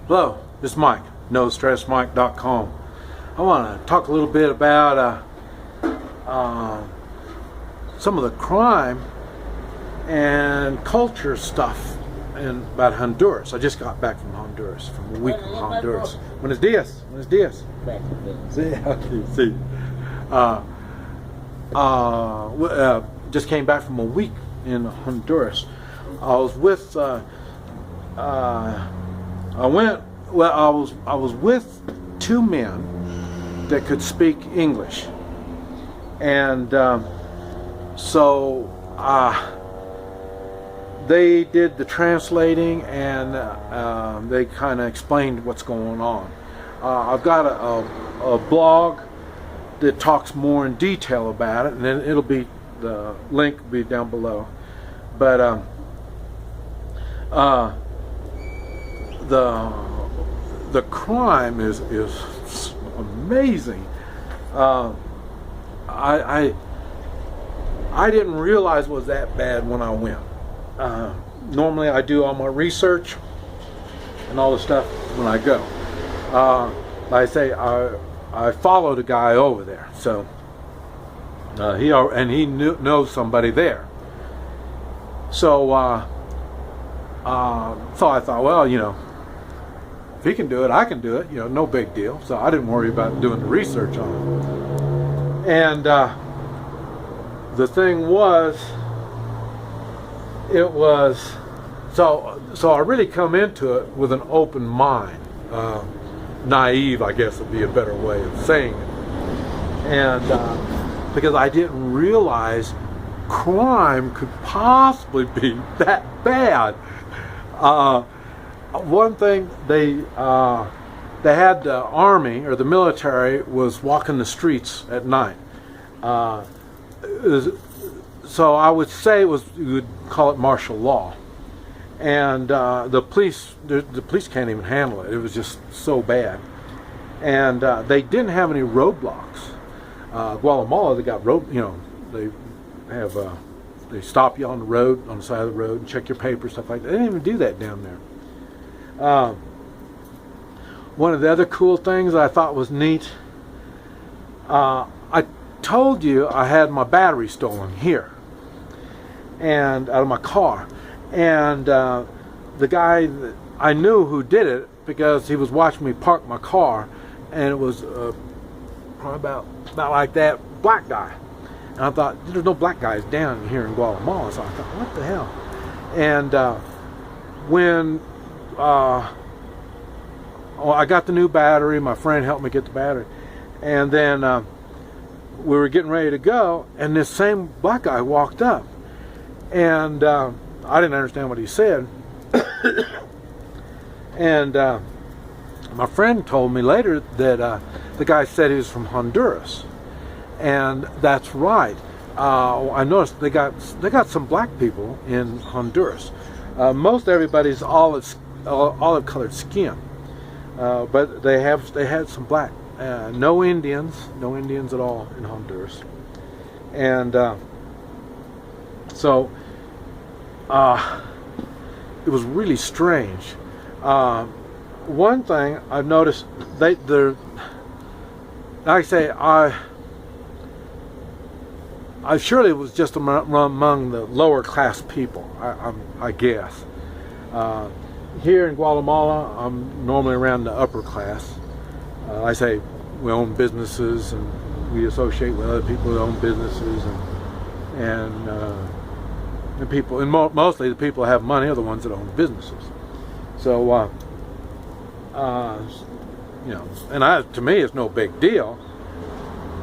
Hello, this is Mike, NoStressMike.com. I want to talk a little bit about some of the crime and culture stuff about Honduras. I just got back from Honduras, from a week from Honduras. Buenos dias. Buenos dias. Sí. Just came back from a week in Honduras. I was with I was with two men that could speak English, and so they did the translating, and they kind of explained what's going on. I've got a blog that talks more in detail about it, and then the link will be down below. But the crime is amazing. I didn't realize it was that bad when I went. Normally I do all my research and all the stuff when I go. Like I say, I followed a guy over there, so he knows somebody there. So so I thought, well, if he can do it, I can do it. No big deal. So I didn't worry about doing the research on it. And the thing was, so I really come into it with an open mind. Naive, I guess, would be a better way of saying it. And because I didn't realize crime could possibly be that bad. One thing, they had the army or the military was walking the streets at night. So I would say you would call it martial law, and the police can't even handle it. It was just so bad, and they didn't have any roadblocks. Guatemala, they got they stop you on the road, on the side of the road, and check your papers, stuff like that. They didn't even do that down there. One of the other cool things I thought was neat, I told you I had my battery stolen here, and out of my car. And the guy that I knew who did it, because he was watching me park my car, and it was probably about like that, black guy. And I thought, there's no black guys down here in Guatemala. So I thought, what the hell? And when I got the new battery, my friend helped me get the battery, and then we were getting ready to go, and this same black guy walked up, and I didn't understand what he said. And my friend told me later that the guy said he was from Honduras. And that's right. I noticed they got some black people in Honduras. Most everybody's olive colored skin, but they had some black. No Indians at all in Honduras. And so it was really strange. One thing I've noticed, they're like I say, I surely was just among the lower class people, I guess. Here in Guatemala, I'm normally around the upper class. I say we own businesses, and we associate with other people who own businesses, and the people, and mostly the people who have money are the ones that own businesses. So, and to me, it's no big deal.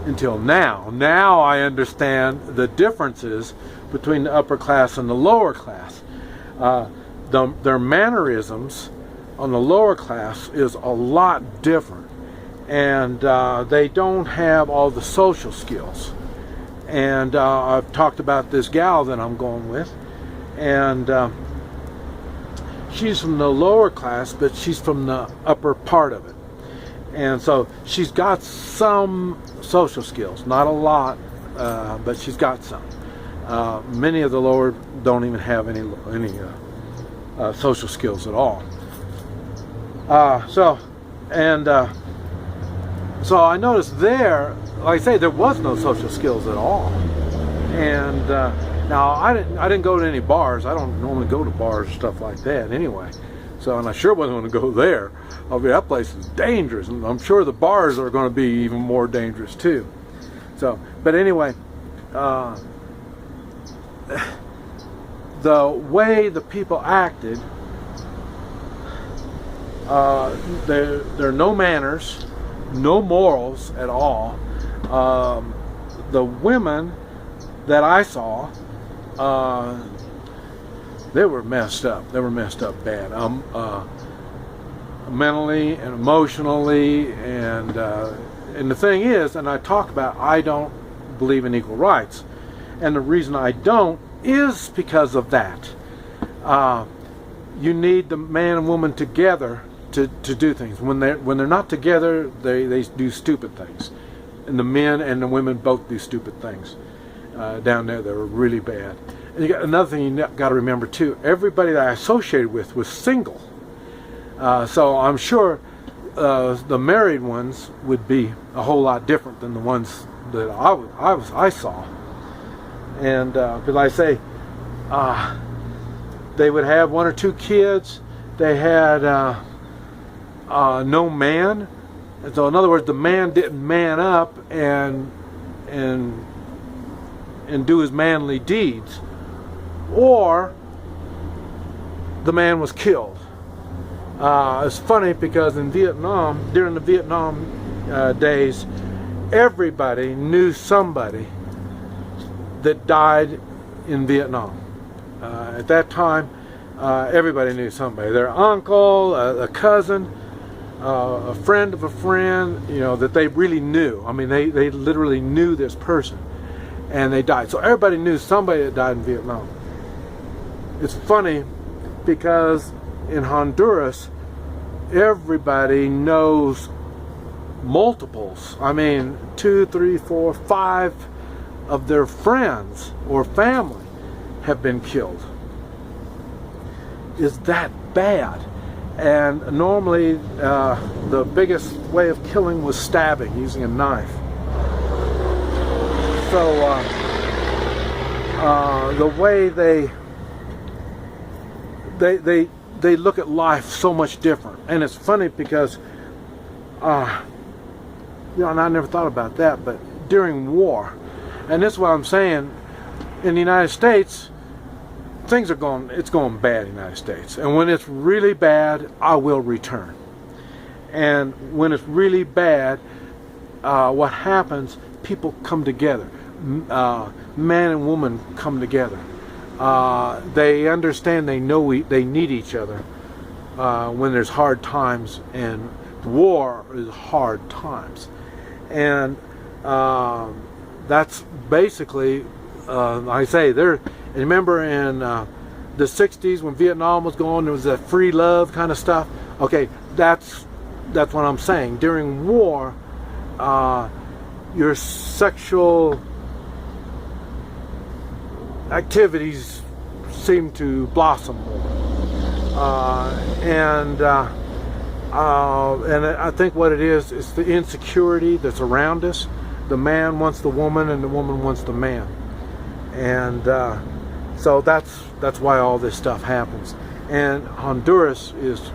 Until now. Now I understand the differences between the upper class and the lower class. Their mannerisms on the lower class is a lot different, and they don't have all the social skills. And I've talked about this gal that I'm going with, and she's from the lower class, but she's from the upper part of it. And so she's got some social skills, not a lot, but she's got some. Many of the lower don't even have any social skills at all. So I noticed there, like I say, there was no social skills at all. And now I didn't go to any bars. I don't normally go to bars or stuff like that anyway. So, and I sure wasn't going to go there. I mean, that place is dangerous, and I'm sure the bars are going to be even more dangerous too. So, but anyway, the way the people acted, there are no manners, no morals at all. The women that I saw, they were messed up. They were messed up bad, mentally and emotionally. And the thing is, and I talk about, I don't believe in equal rights, and the reason I don't is because of that. You need the man and woman together to do things. When they're not together, they do stupid things, and the men and the women both do stupid things down there that are really bad. And you got another thing you got to remember too. Everybody that I associated with was single, so I'm sure the married ones would be a whole lot different than the ones that I saw. And because I say, they would have 1 or 2 kids. They had no man, and so in other words, the man didn't man up and do his manly deeds, or the man was killed. It's funny because in Vietnam, during the Vietnam days, everybody knew somebody that died in Vietnam. At that time, everybody knew somebody. Their uncle, a cousin, a friend of a friend, that they really knew. I mean, they literally knew this person, and they died. So everybody knew somebody that died in Vietnam. It's funny because in Honduras, everybody knows multiples. I mean, 2, 3, 4, 5 of their friends or family have been killed. Is that bad? And normally the biggest way of killing was stabbing, using a knife. So the way they look at life so much different. And it's funny because and I never thought about that, but during war, and this is what I'm saying, in the United States, it's going bad in the United States. And when it's really bad, I will return. And when it's really bad, what happens, people come together. Man and woman come together. They understand, they know they need each other when there's hard times, and war is hard times. And that's basically, I say, remember in the 60s when Vietnam was going, there was that free love kind of stuff. Okay, that's what I'm saying. During war, your sexual activities seem to blossom more. And I think what it is the insecurity that's around us. The man wants the woman, and the woman wants the man. And so that's why all this stuff happens. And Honduras is,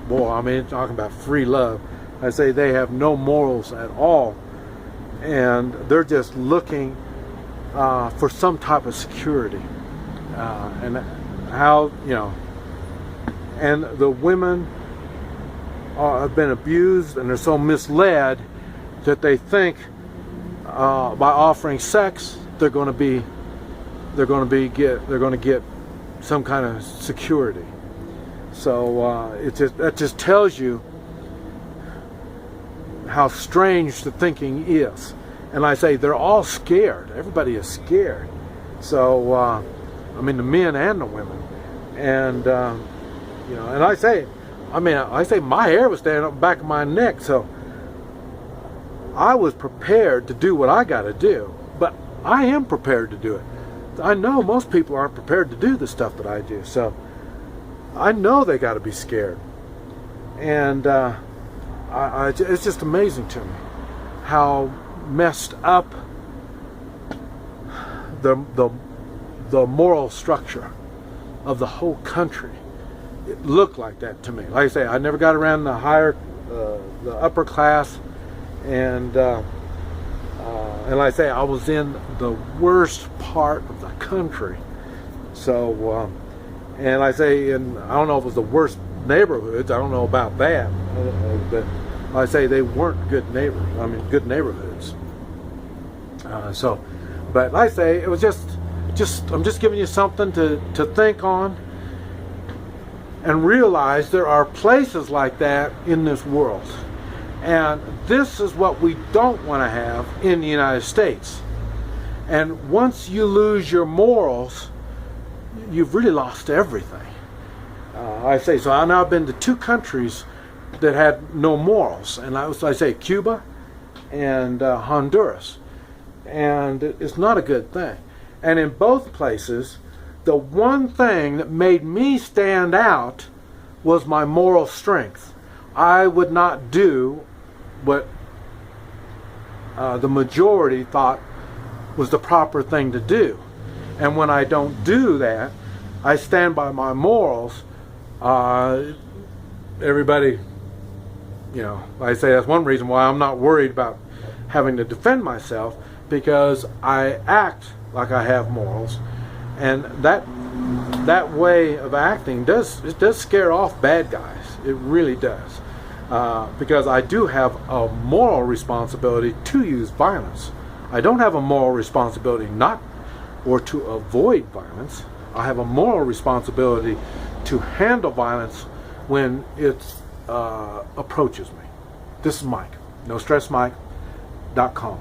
talking about free love. I say they have no morals at all, and they're just looking for some type of security. And how, and the women have been abused, and they're so misled that they think by offering sex they're going to get some kind of security. So that just tells you how strange the thinking is. And I say they're all scared. Everybody is scared. So the men and the women. And and I say my hair was standing up the back of my neck. So I was prepared to do what I got to do. But I am prepared to do it. I know most people aren't prepared to do the stuff that I do. So I know they got to be scared. And it's just amazing to me how messed up the moral structure of the whole country. It looked like that to me. Like I say, I never got around the upper class, and like I say, I was in the worst part of the country. So, and like I say, and I don't know if it was the worst neighborhoods. I don't know about that, but like I say, they weren't good neighbors. I mean, good neighborhoods. But like I say, it was just I'm just giving you something to think on, and realize there are places like that in this world. And this is what we don't want to have in the United States. And once you lose your morals, you've really lost everything. I say, so I've now been to 2 countries that had no morals. And I say Cuba and Honduras. And it's not a good thing. And in both places, the one thing that made me stand out was my moral strength. I would not do what the majority thought was the proper thing to do. And when I don't do that, I stand by my morals. Everybody, like I say, that's one reason why I'm not worried about having to defend myself, because I act like I have morals. And that way of acting does scare off bad guys. It really does, because I do have a moral responsibility to use violence. I don't have a moral responsibility not or to avoid violence. I have a moral responsibility to handle violence when it approaches me. This is Mike, NoStressMike.com.